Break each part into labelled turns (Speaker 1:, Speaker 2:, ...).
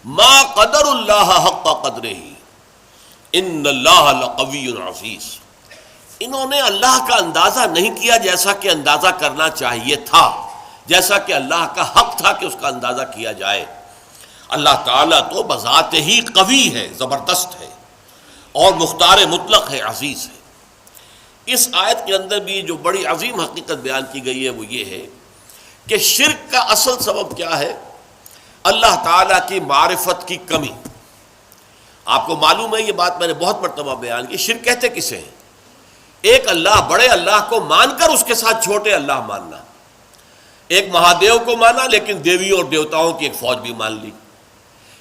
Speaker 1: ما قدر اللہ حق قدرہ ان اللہ لقوی عزیز۔ انہوں نے اللہ کا اندازہ نہیں کیا جیسا کہ اندازہ کرنا چاہیے تھا، جیسا کہ اللہ کا حق تھا کہ اس کا اندازہ کیا جائے۔ اللہ تعالیٰ تو بذات ہی قوی ہے، زبردست ہے، اور مختار مطلق ہے، عزیز ہے۔ اس آیت کے اندر بھی جو بڑی عظیم حقیقت بیان کی گئی ہے وہ یہ ہے کہ شرک کا اصل سبب کیا ہے؟ اللہ تعالیٰ کی معرفت کی کمی۔ آپ کو معلوم ہے، یہ بات میں نے بہت مرتبہ بیان کی، شرک کہتے کسے ہیں؟ ایک اللہ، بڑے اللہ کو مان کر اس کے ساتھ چھوٹے اللہ ماننا۔ ایک مہادیو کو مانا لیکن دیویوں اور دیوتاؤں کی ایک فوج بھی مان لی۔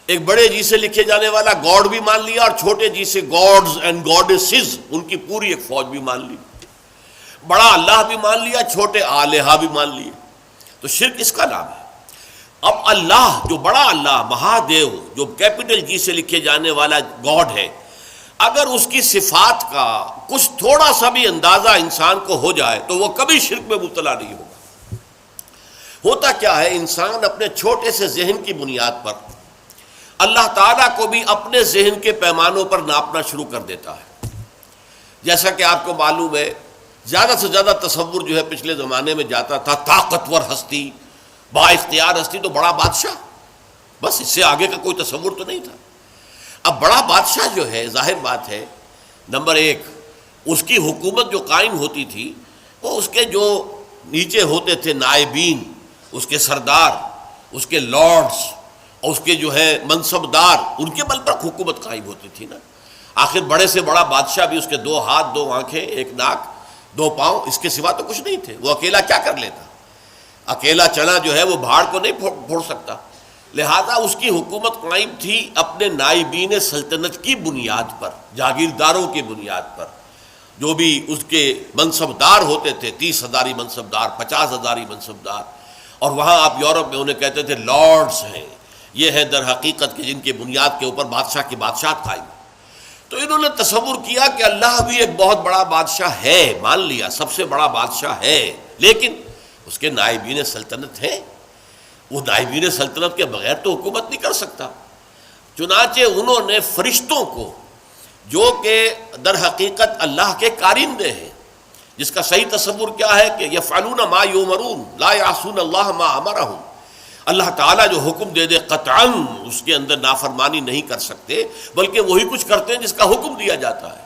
Speaker 1: ایک بڑے جی سے لکھے جانے والا گاڈ بھی مان لیا، اور چھوٹے جی سے گاڈز اینڈ گاڈیسز، ان کی پوری ایک فوج بھی مان لی۔ بڑا اللہ بھی مان لیا، چھوٹے آلہہ بھی مان لیے۔ تو شرک اس کا نام ہے۔ اب اللہ، جو بڑا اللہ، مہادیو، جو کیپٹل جی سے لکھے جانے والا گاڈ ہے، اگر اس کی صفات کا کچھ تھوڑا سا بھی اندازہ انسان کو ہو جائے تو وہ کبھی شرک میں مبتلا نہیں ہوگا۔ ہوتا کیا ہے، انسان اپنے چھوٹے سے ذہن کی بنیاد پر اللہ تعالیٰ کو بھی اپنے ذہن کے پیمانوں پر ناپنا شروع کر دیتا ہے۔ جیسا کہ آپ کو معلوم ہے، زیادہ سے زیادہ تصور جو ہے پچھلے زمانے میں جاتا تھا، طاقتور ہستی، با اختیار ہستی تو بڑا بادشاہ، بس اس سے آگے کا کوئی تصور تو نہیں تھا۔ اب بڑا بادشاہ جو ہے، ظاہر بات ہے، نمبر ایک، اس کی حکومت جو قائم ہوتی تھی وہ اس کے جو نیچے ہوتے تھے نائبین، اس کے سردار، اس کے لارڈز، اور اس کے جو ہے منصب دار، ان کے بل پر حکومت قائم ہوتی تھی نا۔ آخر بڑے سے بڑا بادشاہ بھی اس کے 2 ہاتھ 2 آنکھیں 1 ناک 2 پاؤں، اس کے سوا تو کچھ نہیں تھے۔ وہ اکیلا کیا کر لیتا؟ اکیلا چنا جو ہے وہ بھاڑ کو نہیں پھوڑ سکتا۔ لہذا اس کی حکومت قائم تھی اپنے نائبین سلطنت کی بنیاد پر، جاگیرداروں کی بنیاد پر، جو بھی اس کے منصبدار ہوتے تھے، 30 ہزاری منصبدار، 50 ہزاری منصبدار، اور وہاں آپ یورپ میں انہیں کہتے تھے لارڈز ہیں۔ یہ ہے در حقیقت کہ جن کی بنیاد کے اوپر بادشاہ کی بادشاہت قائم۔ تو انہوں نے تصور کیا کہ اللہ بھی ایک بہت بڑا بادشاہ ہے، مان لیا سب سے بڑا بادشاہ ہے، لیکن اس کے نائبین سلطنت ہیں، وہ نائبین سلطنت کے بغیر تو حکومت نہیں کر سکتا۔ چنانچہ انہوں نے فرشتوں کو، جو کہ در حقیقت اللہ کے کارندے ہیں، جس کا صحیح تصور کیا ہے کہ یفعلون ما یؤمرون لا یعصون اللہ ما امرہم، اللہ تعالیٰ جو حکم دے دے قطعاً اس کے اندر نافرمانی نہیں کر سکتے، بلکہ وہی کچھ کرتے ہیں جس کا حکم دیا جاتا ہے۔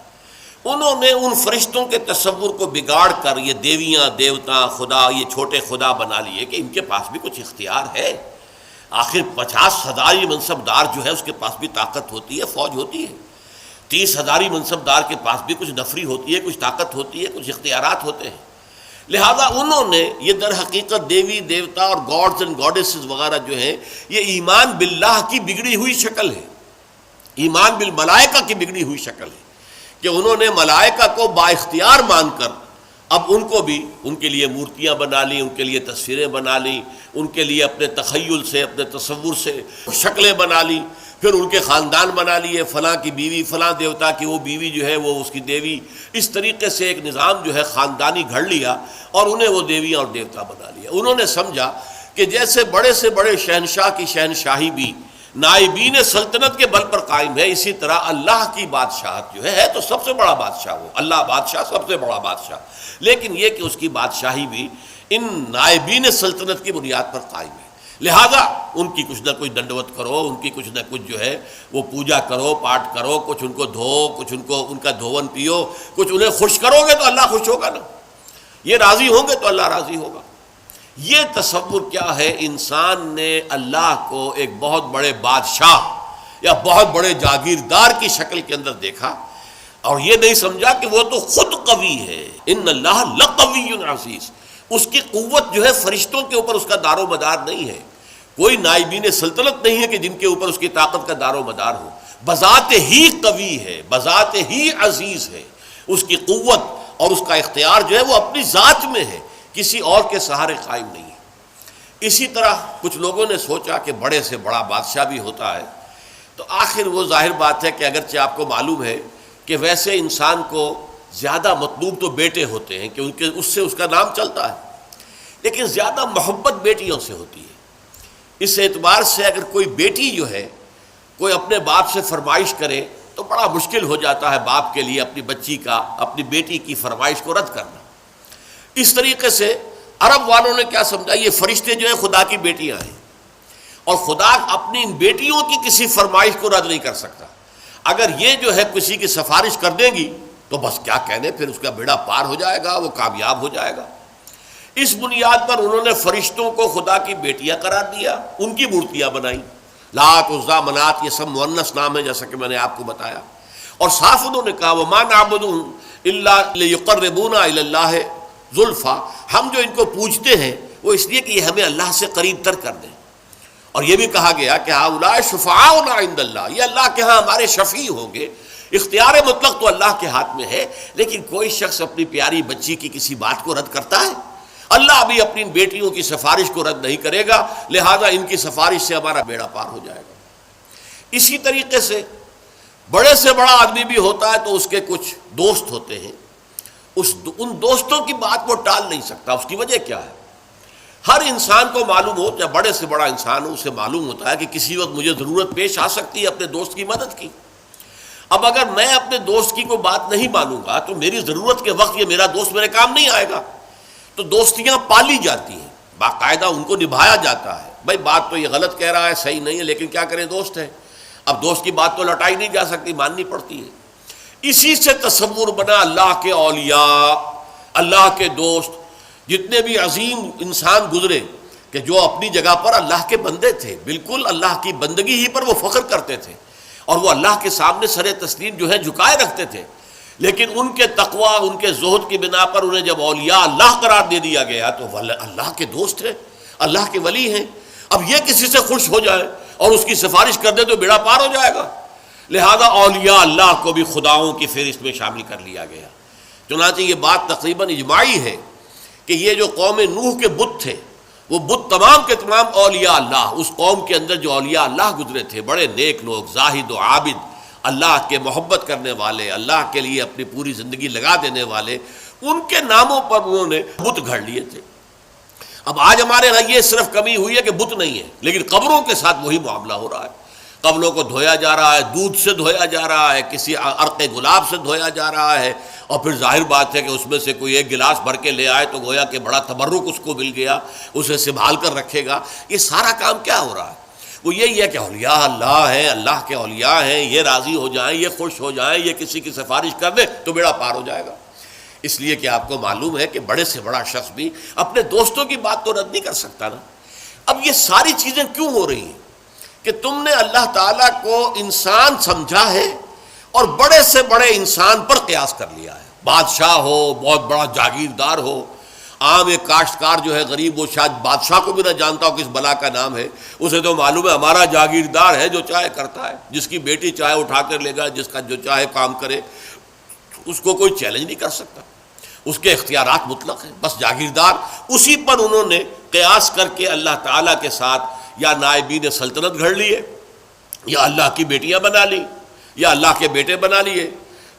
Speaker 1: انہوں نے ان فرشتوں کے تصور کو بگاڑ کر یہ دیویاں، دیوتا، خدا، یہ چھوٹے خدا بنا لیے کہ ان کے پاس بھی کچھ اختیار ہے۔ آخر 50 ہزاری منصبدار جو ہے اس کے پاس بھی طاقت ہوتی ہے، فوج ہوتی ہے۔ 30 ہزاری منصبدار کے پاس بھی کچھ نفری ہوتی ہے، کچھ طاقت ہوتی ہے، کچھ اختیارات ہوتے ہیں۔ لہذا انہوں نے یہ در حقیقت دیوی، دیوتا اور گاڈز اینڈ گاڈیسز وغیرہ جو ہیں، یہ ایمان باللہ کی بگڑی ہوئی شکل ہے، ایمان بالملائکہ کی بگڑی ہوئی شکل ہے، کہ انہوں نے ملائکہ کو با اختیار مان کر اب ان کو بھی، ان کے لیے مورتیاں بنا لی، ان کے لیے تصویریں بنا لی، ان کے لیے اپنے تخیل سے، اپنے تصور سے شکلیں بنا لی، پھر ان کے خاندان بنا لیے، فلاں کی بیوی، فلاں دیوتا کی وہ بیوی جو ہے وہ اس کی دیوی، اس طریقے سے ایک نظام جو ہے خاندانی گھڑ لیا اور انہیں وہ دیویاں اور دیوتا بنا لیا۔ انہوں نے سمجھا کہ جیسے بڑے سے بڑے شہنشاہ کی شہنشاہی بھی نائبین سلطنت کے بل پر قائم ہے، اسی طرح اللہ کی بادشاہت جو ہے تو سب سے بڑا بادشاہ وہ اللہ بادشاہ، سب سے بڑا بادشاہ، لیکن یہ کہ اس کی بادشاہی بھی ان نائبین سلطنت کی بنیاد پر قائم ہے۔ لہذا ان کی کچھ نہ کچھ دنڈوت کرو، ان کی کچھ نہ کچھ جو ہے وہ پوجا کرو، پاٹ کرو، کچھ ان کو دھو، کچھ ان کا دھون پیو، کچھ انہیں خوش کرو گے تو اللہ خوش ہوگا نا، یہ راضی ہوں گے تو اللہ راضی ہوگا۔ یہ تصور کیا ہے، انسان نے اللہ کو ایک بہت بڑے بادشاہ یا بہت بڑے جاگیردار کی شکل کے اندر دیکھا، اور یہ نہیں سمجھا کہ وہ تو خود قوی ہے، ان اللہ لقوی عزیز۔ اس کی قوت جو ہے فرشتوں کے اوپر اس کا دار و مدار نہیں ہے، کوئی نائبین سلطنت نہیں ہے کہ جن کے اوپر اس کی طاقت کا دار و مدار ہو، بذات ہی قوی ہے، بذات ہی عزیز ہے۔ اس کی قوت اور اس کا اختیار جو ہے وہ اپنی ذات میں ہے، کسی اور کے سہارے قائم نہیں ہے۔ اسی طرح کچھ لوگوں نے سوچا کہ بڑے سے بڑا بادشاہ بھی ہوتا ہے، تو آخر وہ ظاہر بات ہے کہ اگرچہ آپ کو معلوم ہے کہ ویسے انسان کو زیادہ مطلوب تو بیٹے ہوتے ہیں کہ اس سے اس کا نام چلتا ہے، لیکن زیادہ محبت بیٹیوں سے ہوتی ہے۔ اس اعتبار سے اگر کوئی بیٹی جو ہے کوئی اپنے باپ سے فرمائش کرے تو بڑا مشکل ہو جاتا ہے باپ کے لیے اپنی بچی کا، اپنی بیٹی کی فرمائش کو رد کرنا۔ اس طریقے سے عرب والوں نے کیا سمجھا، یہ فرشتے جو ہیں خدا کی بیٹیاں ہیں، اور خدا اپنی ان بیٹیوں کی کسی فرمائش کو رد نہیں کر سکتا۔ اگر یہ جو ہے کسی کی سفارش کر دیں گی تو بس کیا کہنے، پھر اس کا بیڑا پار ہو جائے گا، وہ کامیاب ہو جائے گا۔ اس بنیاد پر انہوں نے فرشتوں کو خدا کی بیٹیاں قرار دیا، ان کی مورتیاں بنائیں، لات، عزیٰ، منات، یہ سب مؤنث نام ہے جیسا کہ میں نے آپ کو بتایا۔ اور صاف انہوں نے کہا وَمَا نَعْبُدُهُمْ إِلَّا لِيُقَرِّبُونَا إِلَى اللَّهِ زُلْفَىٰ، ہم جو ان کو پوجتے ہیں وہ اس لیے کہ یہ ہمیں اللہ سے قریب تر کر دیں۔ اور یہ بھی کہا گیا کہ هؤلاء شفعاؤنا عند اللہ، یہ اللہ کے ہاں ہمارے شفیع ہوں گے۔ اختیار مطلق تو اللہ کے ہاتھ میں ہے، لیکن کوئی شخص اپنی پیاری بچی کی کسی بات کو رد کرتا ہے؟ اللہ بھی اپنی بیٹیوں کی سفارش کو رد نہیں کرے گا، لہذا ان کی سفارش سے ہمارا بیڑا پار ہو جائے گا۔ اسی طریقے سے بڑے سے بڑا آدمی بھی ہوتا ہے تو اس کے کچھ دوست ہوتے ہیں، ان دوستوں کی بات وہ ٹال نہیں سکتا۔ اس کی وجہ کیا ہے؟ ہر انسان کو معلوم ہو، چاہے بڑے سے بڑا انسان ہو، اسے معلوم ہوتا ہے کہ کسی وقت مجھے ضرورت پیش آ سکتی ہے اپنے دوست کی مدد کی۔ اب اگر میں اپنے دوست کی کوئی بات نہیں مانوں گا تو میری ضرورت کے وقت یہ میرا دوست میرے کام نہیں آئے گا۔ تو دوستیاں پالی جاتی ہیں، باقاعدہ ان کو نبھایا جاتا ہے۔ بھائی بات تو یہ غلط کہہ رہا ہے، صحیح نہیں ہے، لیکن کیا کریں، دوست ہے۔ اب دوست کی بات تو لٹائی نہیں جا سکتی، ماننی پڑتی ہے۔ اسی سے تصور بنا اللہ کے اولیاء، اللہ کے دوست، جتنے بھی عظیم انسان گزرے کہ جو اپنی جگہ پر اللہ کے بندے تھے، بالکل اللہ کی بندگی ہی پر وہ فخر کرتے تھے، اور وہ اللہ کے سامنے سر تسلیم جو ہے جھکائے رکھتے تھے، لیکن ان کے تقوی، ان کے زہد کی بنا پر انہیں جب اولیاء اللہ قرار دے دیا گیا تو وہ اللہ کے دوست ہیں، اللہ کے ولی ہیں۔ اب یہ کسی سے خوش ہو جائے اور اس کی سفارش کر دے تو بیڑا پار ہو جائے گا، لہذا اولیاء اللہ کو بھی خداؤں کی فہرست میں شامل کر لیا گیا۔ چنانچہ یہ بات تقریباً اجماعی ہے کہ یہ جو قوم نوح کے بت تھے، وہ بت تمام کے تمام اولیاء اللہ، اس قوم کے اندر جو اولیاء اللہ گزرے تھے، بڑے نیک لوگ، زاہد و عابد، اللہ کے محبت کرنے والے، اللہ کے لیے اپنی پوری زندگی لگا دینے والے، ان کے ناموں پر انہوں نے بت گھڑ لیے تھے۔ اب آج ہمارے یہاں یہ صرف کمی ہوئی ہے کہ بت نہیں ہے، لیکن قبروں کے ساتھ وہی معاملہ ہو رہا ہے۔ قبروں کو دھویا جا رہا ہے، دودھ سے دھویا جا رہا ہے، کسی عرق گلاب سے دھویا جا رہا ہے، اور پھر ظاہر بات ہے کہ اس میں سے کوئی ایک گلاس بھر کے لے آئے تو گویا کہ بڑا تبرک اس کو مل گیا، اسے سنبھال کر رکھے گا۔ یہ سارا کام کیا ہو رہا ہے؟ وہ یہی ہے کہ اولیاء اللہ ہیں، اللہ کے اولیاء ہیں، یہ راضی ہو جائیں، یہ خوش ہو جائیں، یہ کسی کی سفارش کر دیں تو بیڑا پار ہو جائے گا۔ اس لیے کہ آپ کو معلوم ہے کہ بڑے سے بڑا شخص بھی اپنے دوستوں کی بات تو رد نہیں کر سکتا نا۔ اب یہ ساری چیزیں کیوں ہو رہی ہیں؟ کہ تم نے اللہ تعالیٰ کو انسان سمجھا ہے اور بڑے سے بڑے انسان پر قیاس کر لیا ہے۔ بادشاہ ہو، بہت بڑا جاگیردار ہو، عام ایک کاشتکار جو ہے غریب، وہ شاید بادشاہ کو بھی نہ جانتا ہو کس بلا کا نام ہے، اسے تو معلوم ہے ہمارا جاگیردار ہے جو چاہے کرتا ہے، جس کی بیٹی چاہے اٹھا کر لے گا، جس کا جو چاہے کام کرے، اس کو کوئی چیلنج نہیں کر سکتا، اس کے اختیارات مطلق ہیں، بس جاگیردار۔ اسی پر انہوں نے قیاس کر کے اللہ تعالیٰ کے ساتھ یا نائبین سلطنت گھڑ لیے، یا اللہ کی بیٹیاں بنا لی، یا اللہ کے بیٹے بنا لیے،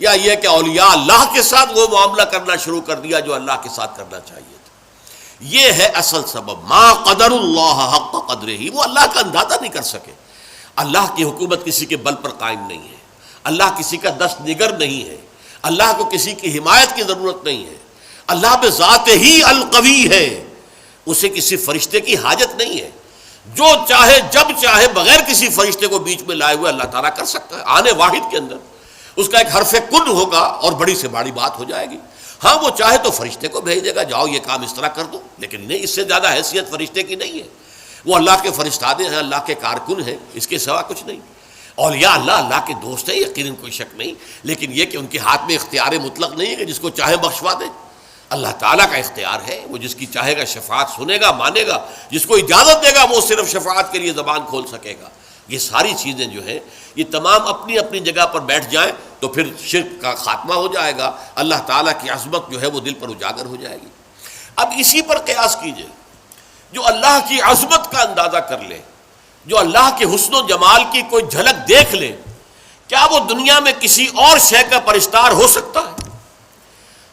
Speaker 1: یا یہ کہ اولیاء اللہ کے ساتھ وہ معاملہ کرنا شروع کر دیا جو اللہ کے ساتھ کرنا چاہیے تھا۔ یہ ہے اصل سبب، ما قدر اللہ حق قدرہ، وہ اللہ کا اندازہ نہیں کر سکے۔ اللہ کی حکومت کسی کے بل پر قائم نہیں ہے، اللہ کسی کا دست نگر نہیں ہے، اللہ کو کسی کی حمایت کی ضرورت نہیں ہے، اللہ بذات ہی القوی ہے، اسے کسی فرشتے کی حاجت نہیں ہے، جو چاہے جب چاہے بغیر کسی فرشتے کو بیچ میں لائے ہوئے اللہ تعالیٰ کر سکتا ہے۔ آنے واحد کے اندر اس کا ایک حرف کن ہوگا اور بڑی سے بڑی بات ہو جائے گی۔ ہاں وہ چاہے تو فرشتے کو بھیج دے گا، جاؤ یہ کام اس طرح کر دو، لیکن نہیں، اس سے زیادہ حیثیت فرشتے کی نہیں ہے۔ وہ اللہ کے فرشتادے ہیں، اللہ کے کارکن ہیں، اس کے سوا کچھ نہیں۔ اولیاء اللہ کے دوست ہیں، یقیناً کوئی شک نہیں، لیکن یہ کہ ان کے ہاتھ میں اختیار مطلق نہیں ہے کہ جس کو چاہے بخشوا دے۔ اللہ تعالیٰ کا اختیار ہے، وہ جس کی چاہے گا شفاعت سنے گا، مانے گا، جس کو اجازت دے گا وہ صرف شفاعت کے لیے زبان کھول سکے گا۔ یہ ساری چیزیں جو ہیں یہ تمام اپنی اپنی جگہ پر بیٹھ جائیں تو پھر شرک کا خاتمہ ہو جائے گا، اللہ تعالیٰ کی عظمت جو ہے وہ دل پر اجاگر ہو جائے گی۔ اب اسی پر قیاس کیجئے، جو اللہ کی عظمت کا اندازہ کر لے، جو اللہ کے حسن و جمال کی کوئی جھلک دیکھ لے، کیا وہ دنیا میں کسی اور شے کا پرستار ہو سکتا ہے؟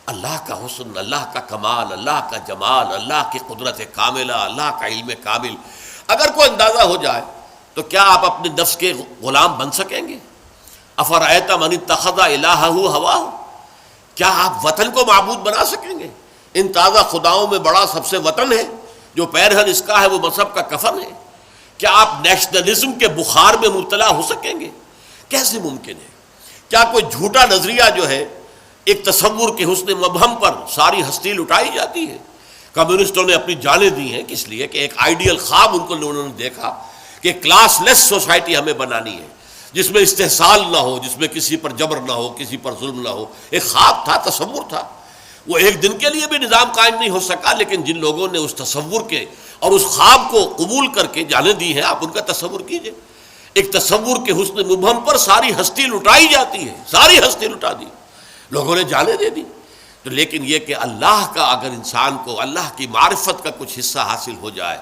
Speaker 1: اللہ کا حسن، اللہ کا کمال، اللہ کا جمال، اللہ کی قدرت کاملہ، اللہ کا علم کامل اگر کوئی اندازہ ہو جائے تو کیا آپ اپنے نفس کے غلام بن سکیں گے؟ افرأیت من اتخذ الہہ ہواہ، کیا آپ وطن کو معبود بنا سکیں گے؟ ان تازہ خداؤں میں بڑا سب سے وطن ہے، جو پیرہن اس کا ہے وہ مذہب کا کفن ہے۔ کیا آپ نیشنلزم کے بخار میں مبتلا ہو سکیں گے؟ کیسے ممکن ہے؟ کیا کوئی جھوٹا نظریہ جو ہے ایک تصور کے حسن مبہم پر ساری ہستی لٹائی جاتی ہے؟ کمیونسٹوں نے اپنی جانیں دی ہیں کس لیے کہ ایک آئیڈیل خواب ان کو انہوں نے دیکھا کہ کلاس لیس سوسائٹی ہمیں بنانی ہے، جس میں استحصال نہ ہو، جس میں کسی پر جبر نہ ہو، کسی پر ظلم نہ ہو۔ ایک خواب تھا، تصور تھا، وہ ایک دن کے لیے بھی نظام قائم نہیں ہو سکا، لیکن جن لوگوں نے اس تصور کے اور اس خواب کو قبول کر کے جانیں دی ہیں، آپ ان کا تصور کیجئے۔ ایک تصور کے حسن مبہم پر ساری ہستی لٹائی جاتی ہے، ساری ہستی لٹا دی، لوگوں نے جانیں دے دی۔ تو لیکن یہ کہ اللہ کا اگر انسان کو اللہ کی معرفت کا کچھ حصہ حاصل ہو جائے،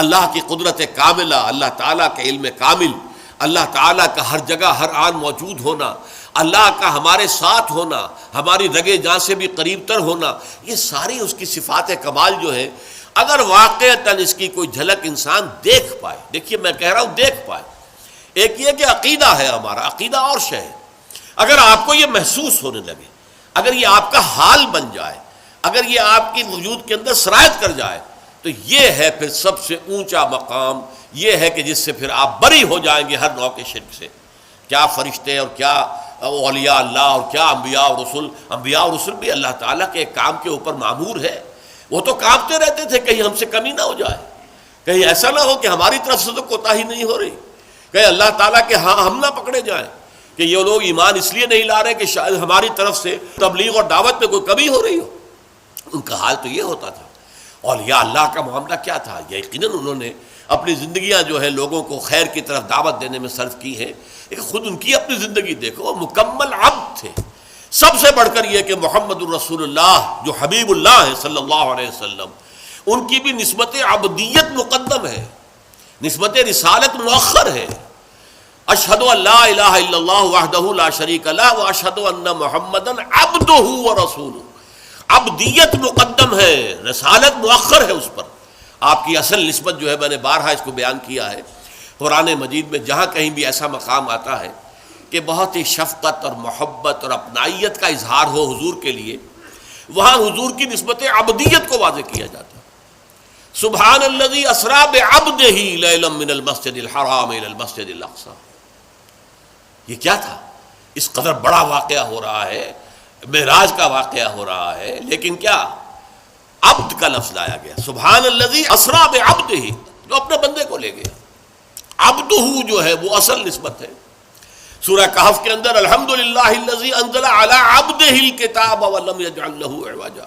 Speaker 1: اللہ کی قدرت کاملہ، اللہ تعالیٰ کا علم کامل، اللہ تعالیٰ کا ہر جگہ ہر آن موجود ہونا، اللہ کا ہمارے ساتھ ہونا، ہماری رگے جاں سے بھی قریب تر ہونا، یہ ساری اس کی صفات کمال جو ہے، اگر واقعتاً اس کی کوئی جھلک انسان دیکھ پائے، دیکھیے میں کہہ رہا ہوں دیکھ پائے، ایک یہ کہ عقیدہ ہے ہمارا، عقیدہ اور شے ہے، اگر آپ کو یہ محسوس ہونے لگے، اگر یہ آپ کا حال بن جائے، اگر یہ آپ کی وجود کے اندر سرایت کر جائے، تو یہ ہے پھر سب سے اونچا مقام، یہ ہے کہ جس سے پھر آپ بری ہو جائیں گے ہر نوع کے شرک سے۔ کیا فرشتے اور کیا اولیاء اللہ اور کیا انبیاء اور رسول، انبیاء اور رسول بھی اللہ تعالیٰ کے ایک کام کے اوپر معمور ہے، وہ تو کانپتے رہتے تھے کہیں ہم سے کمی نہ ہو جائے، کہیں ایسا نہ ہو کہ ہماری طرف سے تو کوتاہی نہیں ہو رہی، کہیں اللہ تعالیٰ کے ہاں ہم نہ پکڑے جائیں کہ یہ لوگ ایمان اس لیے نہیں لا رہے کہ شاید ہماری طرف سے تبلیغ اور دعوت میں کوئی کمی ہو رہی ہو۔ ان کا حال تو یہ ہوتا تھا۔ اولیاء اللہ کا معاملہ کیا تھا؟ یقیناً انہوں نے اپنی زندگیاں جو ہے لوگوں کو خیر کی طرف دعوت دینے میں صرف کی ہے، لیکن خود ان کی اپنی زندگی دیکھو، وہ مکمل عبد تھے۔ سب سے بڑھ کر یہ کہ محمد الرسول اللہ جو حبیب اللہ ہے صلی اللہ علیہ وسلم، ان کی بھی نسبت عبدیت مقدم ہے، نسبت رسالت مؤخر ہے۔ اشہد ان لا الہ الا اللہ وحدہ لا شریک لہ واشہد ان محمدا عبدہ ورسولہ، عبدیت مقدم ہے، رسالت مؤخر ہے اس پر۔ آپ کی اصل نسبت جو ہے، میں نے بارہا اس کو بیان کیا ہے، قرآن مجید میں جہاں کہیں بھی ایسا مقام آتا ہے کہ بہت ہی شفقت اور محبت اور اپنائیت کا اظہار ہو حضور کے لیے، وہاں حضور کی نسبت عبدیت کو واضح کیا جاتا ہے۔ سبحان الذی اسریٰ بعبدہ لیلا من المسجد الحرام الی المسجد الاقصی، یہ کیا تھا؟ اس قدر بڑا واقعہ ہو رہا ہے، معراج کا واقعہ ہو رہا ہے، لیکن کیا عبد کا لفظ لایا گیا، سبحان الذی اسریٰ بعبدہ، جو اپنے بندے کو لے گیا۔ عبدہ جو ہے وہ اصل نسبت ہے۔ سورہ کہف کے اندر الحمدللہ الذی انزل علی عبدہ الکتاب ولم یجعل لہ عوجا،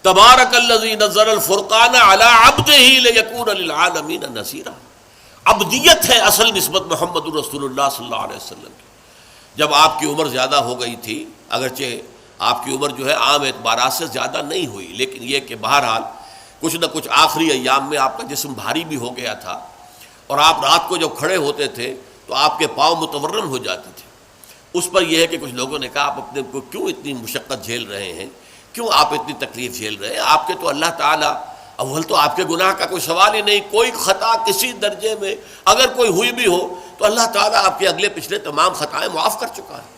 Speaker 1: تبارک الذی نزل الفرقان علی عبدہ لیکون للعالمین نذیرا۔ عبدیت ہے اصل نسبت محمد الرسول اللہ صلی اللہ علیہ وسلم کی۔ جب آپ کی عمر زیادہ ہو گئی تھی، اگرچہ آپ کی عمر جو ہے عام اعتبارات سے زیادہ نہیں ہوئی، لیکن یہ کہ بہرحال کچھ نہ کچھ آخری ایام میں آپ کا جسم بھاری بھی ہو گیا تھا، اور آپ رات کو جب کھڑے ہوتے تھے تو آپ کے پاؤں متورم ہو جاتے تھے۔ اس پر یہ ہے کہ کچھ لوگوں نے کہا آپ اپنے کو کیوں اتنی مشقت جھیل رہے ہیں، کیوں آپ اتنی تکلیف جھیل رہے ہیں؟ آپ کے تو اللہ تعالیٰ، اول تو آپ کے گناہ کا کوئی سوال ہی نہیں، کوئی خطا کسی درجے میں اگر کوئی ہوئی بھی ہو تو اللہ تعالیٰ آپ کے اگلے پچھلے تمام خطائیں معاف کر چکا ہے۔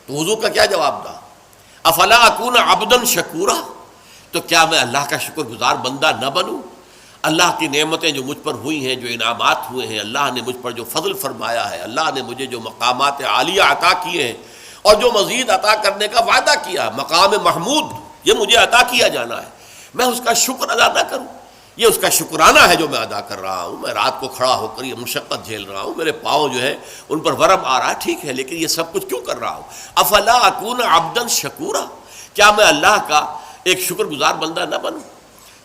Speaker 1: تو حضور کا کیا جواب تھا؟ افلا اکون عبدا شکورا، تو کیا میں اللہ کا شکر گزار بندہ نہ بنوں؟ اللہ کی نعمتیں جو مجھ پر ہوئی ہیں، جو انعامات ہوئے ہیں، اللہ نے مجھ پر جو فضل فرمایا ہے، اللہ نے مجھے جو مقامات عالیہ عطا کیے ہیں اور جو مزید عطا کرنے کا وعدہ کیا، مقام محمود یہ مجھے عطا کیا جانا ہے، میں اس کا شکر ادا نہ کروں؟ یہ اس کا شکرانہ ہے جو میں ادا کر رہا ہوں۔ میں رات کو کھڑا ہو کر یہ مشقت جھیل رہا ہوں، میرے پاؤں جو ہے ان پر ورم آ رہا ہے، ٹھیک ہے، لیکن یہ سب کچھ کیوں کر رہا ہوں؟ افلا اکون عبدا شکورا، کیا میں اللہ کا ایک شکر گزار بندہ نہ بنوں؟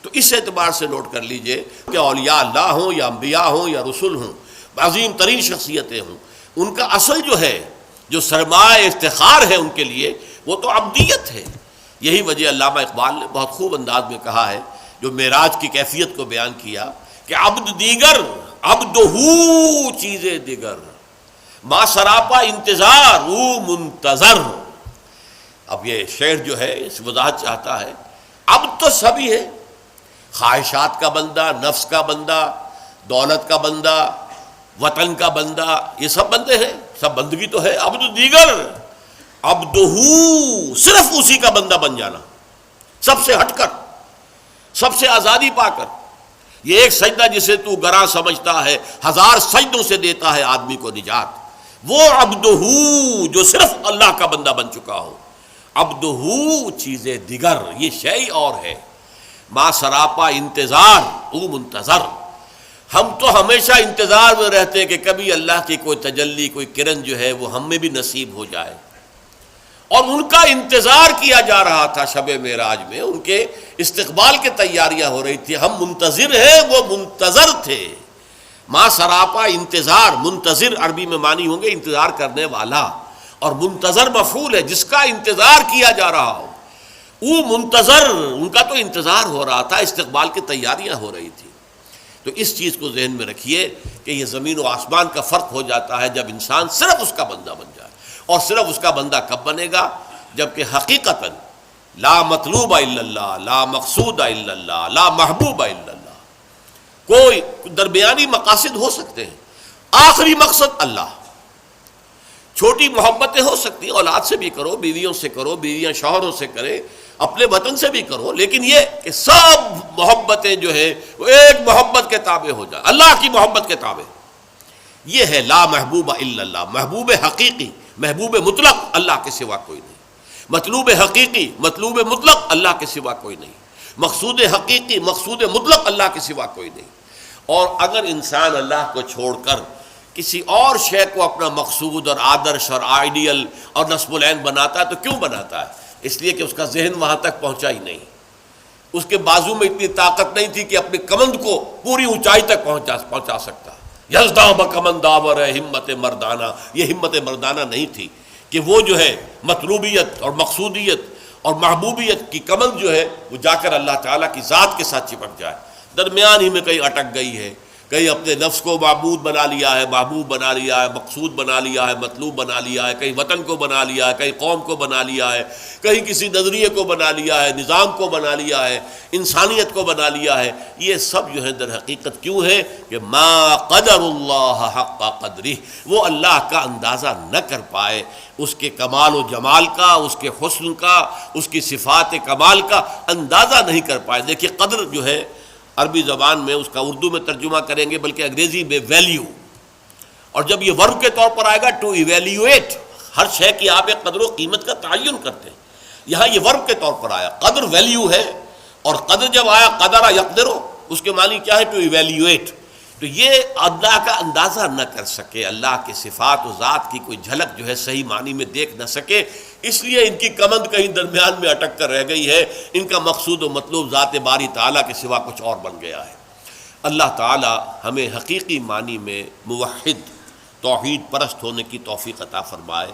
Speaker 1: تو اس اعتبار سے نوٹ کر لیجئے کہ اولیاء اللہ ہوں یا انبیاء ہوں یا رسول ہوں، عظیم ترین شخصیتیں ہوں، ان کا اصل جو ہے، جو سرمایہ افتخار ہے ان کے لیے، وہ تو عبدیت ہے۔ یہی وجہ علامہ اقبال نے بہت خوب انداز میں کہا ہے، جو معراج کی کیفیت کو بیان کیا کہ عبد دیگر عبدہو چیزیں دیگر، ما سراپا انتظار او منتظر۔ اب یہ شعر جو ہے اس وضاحت چاہتا ہے، عبد تو سبھی ہے، خواہشات کا بندہ، نفس کا بندہ، دولت کا بندہ، وطن کا بندہ، یہ سب بندے ہیں، سب بندگی تو ہے۔ عبد دیگر، عبدہ، صرف اسی کا بندہ بن جانا، سب سے ہٹ کر، سب سے آزادی پا کر۔ یہ ایک سجدہ جسے تو گراں سمجھتا ہے، ہزار سجدوں سے دیتا ہے آدمی کو نجات۔ وہ عبدہ جو صرف اللہ کا بندہ بن چکا ہو۔ عبدہ چیز دیگر، یہ شے اور ہے۔ ما سراپا انتظار، او منتظر۔ ہم تو ہمیشہ انتظار میں رہتے ہیں کہ کبھی اللہ کی کوئی تجلی، کوئی کرن جو ہے وہ ہم میں بھی نصیب ہو جائے، اور ان کا انتظار کیا جا رہا تھا۔ شب معراج میں ان کے استقبال کی تیاریاں ہو رہی تھی، ہم منتظر ہیں، وہ منتظر تھے۔ ما سراپا انتظار، منتظر عربی میں معنی ہوں گے انتظار کرنے والا، اور منتظر مفعول ہے جس کا انتظار کیا جا رہا ہو۔ وہ منتظر، ان کا تو انتظار ہو رہا تھا، استقبال کی تیاریاں ہو رہی تھی۔ تو اس چیز کو ذہن میں رکھیے کہ یہ زمین و آسمان کا فرق ہو جاتا ہے جب انسان صرف اس کا بندہ بن جائے۔ اور صرف اس کا بندہ کب بنے گا؟ جبکہ حقیقتاً لا مطلوب الا اللہ، لا مقصود الا اللہ، لا محبوب الا اللہ۔ کوئی درمیانی مقاصد ہو سکتے ہیں، آخری مقصد اللہ۔ چھوٹی محبتیں ہو سکتی ہیں، اولاد سے بھی کرو، بیویوں سے کرو، بیویاں شوہروں سے کرے، اپنے وطن سے بھی کرو، لیکن یہ کہ سب محبتیں جو ہے وہ ایک محبت کے تابع ہو جائے، اللہ کی محبت کے تابع۔ یہ ہے لا محبوب الا اللہ، محبوب حقیقی، محبوب مطلق اللہ کے سوا کوئی نہیں، مطلوب حقیقی، مطلوب مطلق اللہ کے سوا کوئی نہیں، مقصود حقیقی، مقصود مطلق اللہ کے سوا کوئی نہیں۔ اور اگر انسان اللہ کو چھوڑ کر کسی اور شے کو اپنا مقصود اور آدرش اور آئیڈیل اور نصب العین بناتا ہے تو کیوں بناتا ہے؟ اس لیے کہ اس کا ذہن وہاں تک پہنچا ہی نہیں، اس کے بازو میں اتنی طاقت نہیں تھی کہ اپنے کمند کو پوری اونچائی تک پہنچا سکتا۔ یزداں بکمند داور ہے ہمت مردانہ، یہ ہمت مردانہ نہیں تھی کہ وہ جو ہے مطلوبیت اور مقصودیت اور محبوبیت کی کمند جو ہے وہ جا کر اللہ تعالیٰ کی ذات کے ساتھ چپک جائے، درمیان ہی میں کہیں اٹک گئی ہے، کہیں اپنے نفس کو معبود بنا لیا ہے، محبوب بنا لیا ہے، مقصود بنا لیا ہے، مطلوب بنا لیا ہے، کہیں وطن کو بنا لیا ہے، کہیں قوم کو بنا لیا ہے، کہیں کسی نظریے کو بنا لیا ہے، نظام کو بنا لیا ہے، انسانیت کو بنا لیا ہے۔ یہ سب جو ہے در حقیقت کیوں ہے کہ ما قدر اللہ حق قدرہ، وہ اللہ کا اندازہ نہ کر پائے، اس کے کمال و جمال کا، اس کے حسن کا، اس کی صفات کمال کا اندازہ نہیں کر پائے۔ دیکھیے قدر جو ہے عربی زبان میں اس کا اردو میں ترجمہ کریں گے بلکہ انگریزی میں ویلیو، اور جب یہ ورب کے طور پر آئے گا ٹو ایویلیویٹ، ہر شے کی آپ ایک قدر و قیمت کا تعین کرتے ہیں، یہاں یہ ورب کے طور پر آیا، قدر ویلیو ہے، اور قدر جب آیا قدر یقدرو، اس کے معنی کیا ہے؟ To evaluate. تو یہ اللہ کا اندازہ نہ کر سکے، اللہ کے صفات و ذات کی کوئی جھلک جو ہے صحیح معنی میں دیکھ نہ سکے، اس لیے ان کی کمند کہیں درمیان میں اٹک کر رہ گئی ہے، ان کا مقصود و مطلوب ذات باری تعالیٰ کے سوا کچھ اور بن گیا ہے۔ اللہ تعالیٰ ہمیں حقیقی معنی میں موحد، توحید پرست ہونے کی توفیق عطا فرمائے۔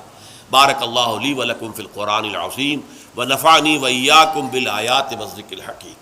Speaker 1: بارک اللہ لی و لکم فی القرآن العظیم ونفعنی وإیاکم بالآیات والذکر الحکیم۔